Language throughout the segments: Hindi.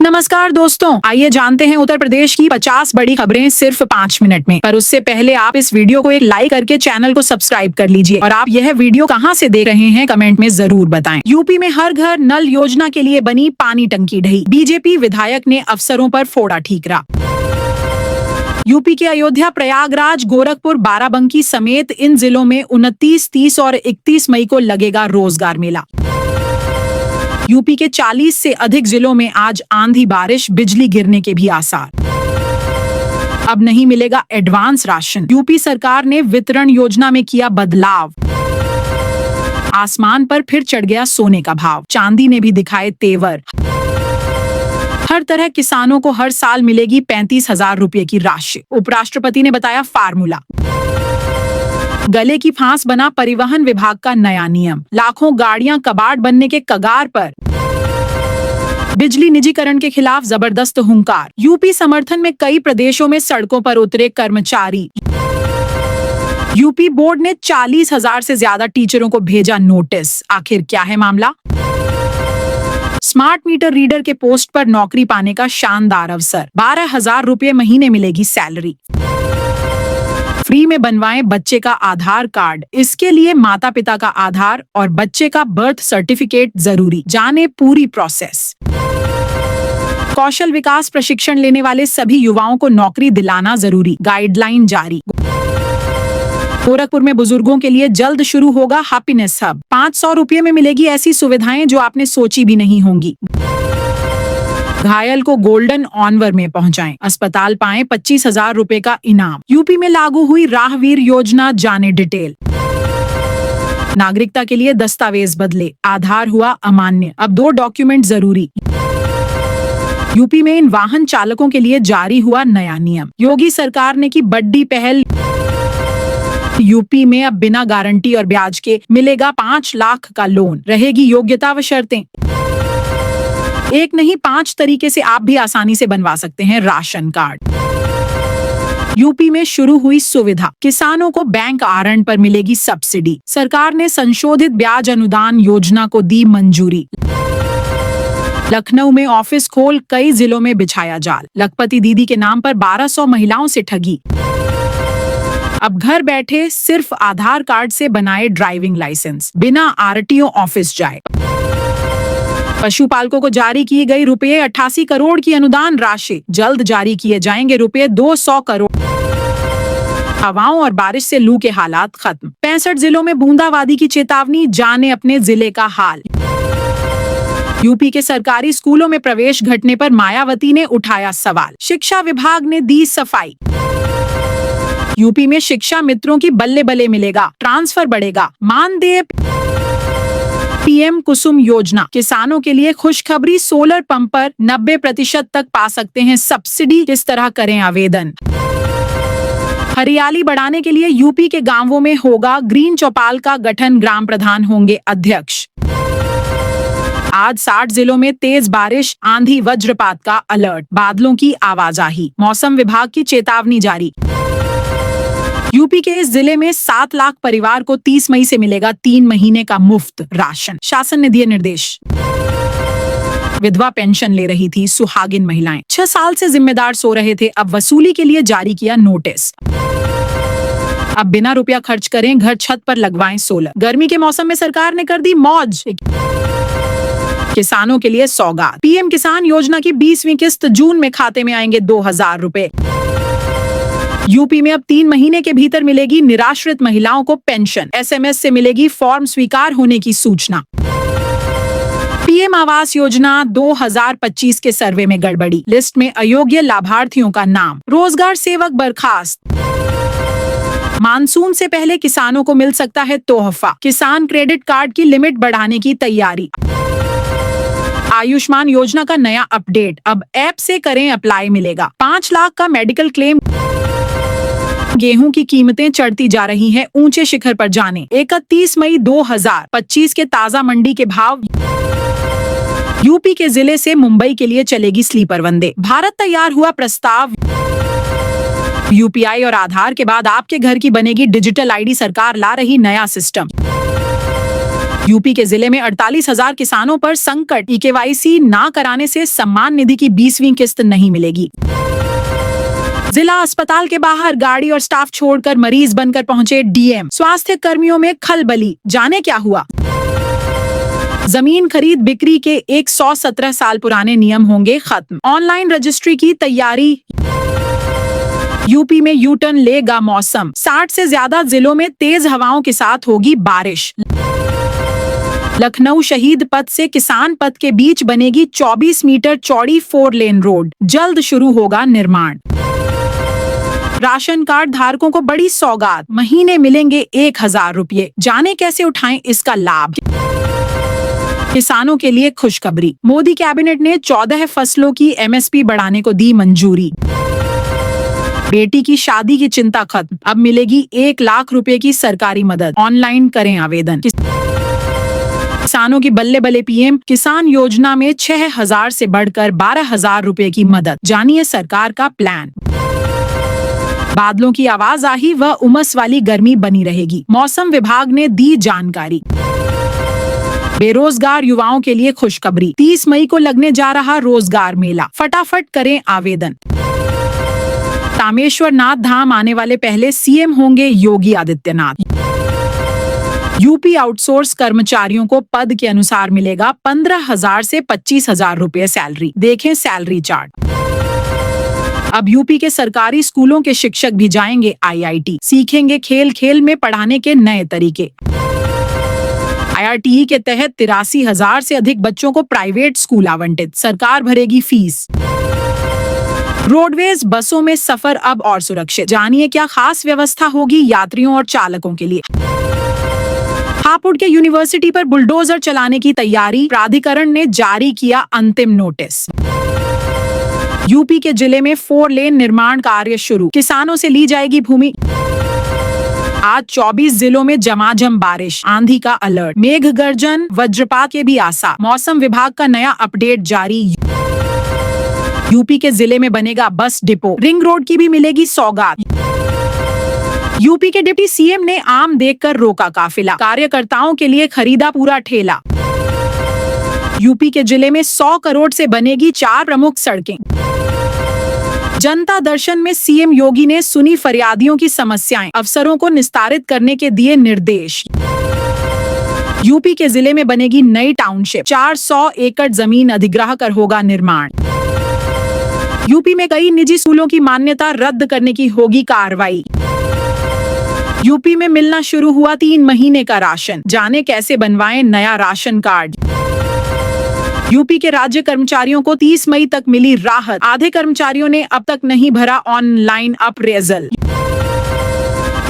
नमस्कार दोस्तों, आइए जानते हैं उत्तर प्रदेश की 50 बड़ी खबरें सिर्फ 5 मिनट में। पर उससे पहले आप इस वीडियो को एक लाइक करके चैनल को सब्सक्राइब कर लीजिए। और आप यह वीडियो कहां से देख रहे हैं कमेंट में जरूर बताएं। यूपी में हर घर नल योजना के लिए बनी पानी टंकी ढही। बीजेपी विधायक ने अफसरों पर फोड़ा ठीकरा। यूपी के अयोध्या, प्रयागराज, गोरखपुर, बाराबंकी समेत इन जिलों में 29, 30 और 31 मई को लगेगा रोजगार मेला। यूपी के 40 से अधिक जिलों में आज आंधी बारिश, बिजली गिरने के भी आसार। अब नहीं मिलेगा एडवांस राशन। यूपी सरकार ने वितरण योजना में किया बदलाव। आसमान पर फिर चढ़ गया सोने का भाव, चांदी ने भी दिखाए तेवर। हर तरह किसानों को हर साल मिलेगी 35,000 रुपए की राशि। उपराष्ट्रपति ने बताया फार्मूला। गले की फांस बना परिवहन विभाग का नया नियम। लाखों गाड़ियां कबाड़ बनने के कगार पर। बिजली निजीकरण के खिलाफ जबरदस्त हुंकार। यूपी समर्थन में कई प्रदेशों में सड़कों पर उतरे कर्मचारी। यूपी बोर्ड ने 40,000 से ज्यादा टीचरों को भेजा नोटिस। आखिर क्या है मामला? स्मार्ट मीटर रीडर के पोस्ट पर नौकरी पाने का शानदार अवसर। 12,000 रुपए महीने मिलेगी सैलरी। फ्री में बनवाएं बच्चे का आधार कार्ड। इसके लिए माता पिता का आधार और बच्चे का बर्थ सर्टिफिकेट जरूरी। जाने पूरी प्रोसेस। कौशल विकास प्रशिक्षण लेने वाले सभी युवाओं को नौकरी दिलाना जरूरी। गाइडलाइन जारी। गोरखपुर में बुजुर्गों के लिए जल्द शुरू होगा हैप्पीनेस हब। 500 रुपये में मिलेगी ऐसी सुविधाएं जो आपने सोची भी नहीं होंगी। घायल को गोल्डन ऑनवर में पहुंचाएं। अस्पताल पाएं 25,000 रुपए का इनाम। यूपी में लागू हुई राहवीर योजना, जाने डिटेल। नागरिकता के लिए दस्तावेज बदले, आधार हुआ अमान्य, अब 2 डॉक्यूमेंट जरूरी। यूपी में इन वाहन चालकों के लिए जारी हुआ नया नियम। योगी सरकार ने की बड़ी पहल। यूपी में अब बिना गारंटी और ब्याज के मिलेगा 5 लाख का लोन। रहेगी योग्यता व शर्तें। एक नहीं 5 तरीके से आप भी आसानी से बनवा सकते हैं राशन कार्ड। यूपी में शुरू हुई सुविधा। किसानों को बैंक आवरण पर मिलेगी सब्सिडी। सरकार ने संशोधित ब्याज अनुदान योजना को दी मंजूरी। लखनऊ में ऑफिस खोल कई जिलों में बिछाया जाल। लखपति दीदी के नाम पर 1200 महिलाओं से ठगी। अब घर बैठे सिर्फ आधार कार्ड से बनाए ड्राइविंग लाइसेंस, बिना आरटीओ ऑफिस जाए। पशुपालकों को जारी की गई रुपये 88 करोड़ की अनुदान राशि। जल्द जारी किए जाएंगे रुपये 200 करोड़। हवाओं और बारिश से लू के हालात खत्म। 65 जिलों में बूंदाबांदी की चेतावनी। जाने अपने जिले का हाल। यूपी के सरकारी स्कूलों में प्रवेश घटने पर मायावती ने उठाया सवाल। शिक्षा विभाग ने दी सफाई। यूपी में शिक्षा मित्रों की बल्ले बल्ले मिलेगा, ट्रांसफर बढ़ेगा। मानदेय। पीएम कुसुम योजना। किसानों के लिए खुशखबरी। सोलर पंप पर 90% तक पा सकते हैं सब्सिडी। किस तरह करें आवेदन? हरियाली बढ़ाने के लिए यूपी के गांवों में होगा ग्रीन चौपाल का गठन। ग्राम प्रधान होंगे अध्यक्ष। आज 60 जिलों में तेज बारिश, आंधी वज्रपात का अलर्ट। बादलों की आवाजाही। मौसम विभाग की चेतावनी जारी। यूपी के इस जिले में 7 लाख परिवार को 30 मई से मिलेगा 3 महीने का मुफ्त राशन। शासन ने दिए निर्देश। विधवा पेंशन ले रही थी सुहागिन महिलाएं। 6 साल से जिम्मेदार सो रहे थे, अब वसूली के लिए जारी किया नोटिस। अब बिना रुपया खर्च करें घर छत पर लगवाएं सोलर। गर्मी के मौसम में सरकार ने कर दी मौज। किसानों के लिए सौगात। पीएम किसान योजना की 20वीं किस्त जून में खाते में आएंगे 2,000 रुपए। यूपी में अब 3 महीने के भीतर मिलेगी निराश्रित महिलाओं को पेंशन। एसएमएस से मिलेगी फॉर्म स्वीकार होने की सूचना। पीएम आवास योजना 2025 के सर्वे में गड़बड़ी। लिस्ट में अयोग्य लाभार्थियों का नाम। रोजगार सेवक बर्खास्त। मानसून से पहले किसानों को मिल सकता है तोहफा। किसान क्रेडिट कार्ड की लिमिट बढ़ाने की तैयारी। आयुष्मान योजना का नया अपडेट। अब ऐप से करें अप्लाई, मिलेगा 5 लाख का मेडिकल क्लेम। गेहूं की कीमतें चढ़ती जा रही हैं ऊंचे शिखर पर जाने। 31 मई 2025 के ताजा मंडी के भाव। यूपी के जिले से मुंबई के लिए चलेगी स्लीपर वंदे भारत। तैयार हुआ प्रस्ताव। यूपीआई और आधार के बाद आपके घर की बनेगी डिजिटल आईडी। सरकार ला रही नया सिस्टम। यूपी के जिले में 48,000 किसानों पर संकट। ई-केवाईसी ना कराने से सम्मान निधि की 20वीं किस्त नहीं मिलेगी। जिला अस्पताल के बाहर गाड़ी और स्टाफ छोड़कर मरीज बनकर पहुंचे डीएम। स्वास्थ्य कर्मियों में खलबली, जाने क्या हुआ। जमीन खरीद बिक्री के 117 साल पुराने नियम होंगे खत्म। ऑनलाइन रजिस्ट्री की तैयारी। यूपी में यू टर्न लेगा मौसम। 60 से ज्यादा जिलों में तेज हवाओं के साथ होगी बारिश। लखनऊ शहीद पथ से किसान पथ के बीच बनेगी 24 मीटर चौड़ी 4 लेन रोड। जल्द शुरू होगा निर्माण। राशन कार्ड धारकों को बड़ी सौगात, महीने मिलेंगे 1,000 रुपये। जाने कैसे उठाएं इसका लाभ। किसानों के लिए खुशखबरी। मोदी कैबिनेट ने 14 फसलों की एमएसपी बढ़ाने को दी मंजूरी। बेटी की शादी की चिंता खत्म, अब मिलेगी 1 लाख रुपए की सरकारी मदद। ऑनलाइन करें आवेदन। किसानों की बल्ले बल्ले पीएम किसान योजना में 6,000 से बढ़कर 12,000 रुपए की मदद। जानिए सरकार का प्लान। बादलों की आवाजाही व उमस वाली गर्मी बनी रहेगी, मौसम विभाग ने दी जानकारी। बेरोजगार युवाओं के लिए खुशखबरी। 30 मई को लगने जा रहा रोजगार मेला, फटाफट करें आवेदन। रामेश्वर नाथ धाम आने वाले पहले सीएम होंगे योगी आदित्यनाथ। यूपी आउटसोर्स कर्मचारियों को पद के अनुसार मिलेगा 15,000 से 25,000 रुपए सैलरी। देखें सैलरी चार्ट। अब यूपी के सरकारी स्कूलों के शिक्षक भी जाएंगे आईआईटी, सीखेंगे खेल खेल में पढ़ाने के नए तरीके। आईआरटीई के तहत 83,000 से अधिक बच्चों को प्राइवेट स्कूल आवंटित, सरकार भरेगी फीस। रोडवेज बसों में सफर अब और सुरक्षित। जानिए क्या खास व्यवस्था होगी यात्रियों और चालकों के लिए। हापुड़ के यूनिवर्सिटी पर बुलडोजर चलाने की तैयारी, प्राधिकरण ने जारी किया अंतिम नोटिस। यूपी के जिले में 4 लेन निर्माण कार्य शुरू, किसानों से ली जाएगी भूमि। आज 24 जिलों में झमाझम बारिश, आंधी का अलर्ट, मेघ गर्जन वज्रपात के भी आसार। मौसम विभाग का नया अपडेट जारी। यूपी के जिले में बनेगा बस डिपो, रिंग रोड की भी मिलेगी सौगात। यूपी के डिप्टी सीएम ने आम देखकर रोका काफिला, कार्यकर्ताओं के लिए खरीदा पूरा ठेला। यूपी के जिले में 100 करोड़ से बनेगी 4 प्रमुख सड़कें। जनता दर्शन में सीएम योगी ने सुनी फरियादियों की समस्याएं, अफसरों को निस्तारित करने के दिए निर्देश। यूपी के जिले में बनेगी नई टाउनशिप, 400 एकड़ जमीन अधिग्रह कर होगा निर्माण। यूपी में कई निजी स्कूलों की मान्यता रद्द करने की होगी कार्रवाई। यूपी में मिलना शुरू हुआ 3 महीने का राशन, जाने कैसे बनवाएं नया राशन कार्ड। यूपी के राज्य कर्मचारियों को 30 मई तक मिली राहत, आधे कर्मचारियों ने अब तक नहीं भरा ऑनलाइन अप्रेजल।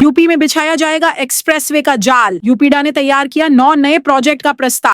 यूपी में बिछाया जाएगा एक्सप्रेसवे का जाल, यूपीडा ने तैयार किया 9 नए प्रोजेक्ट का प्रस्ताव।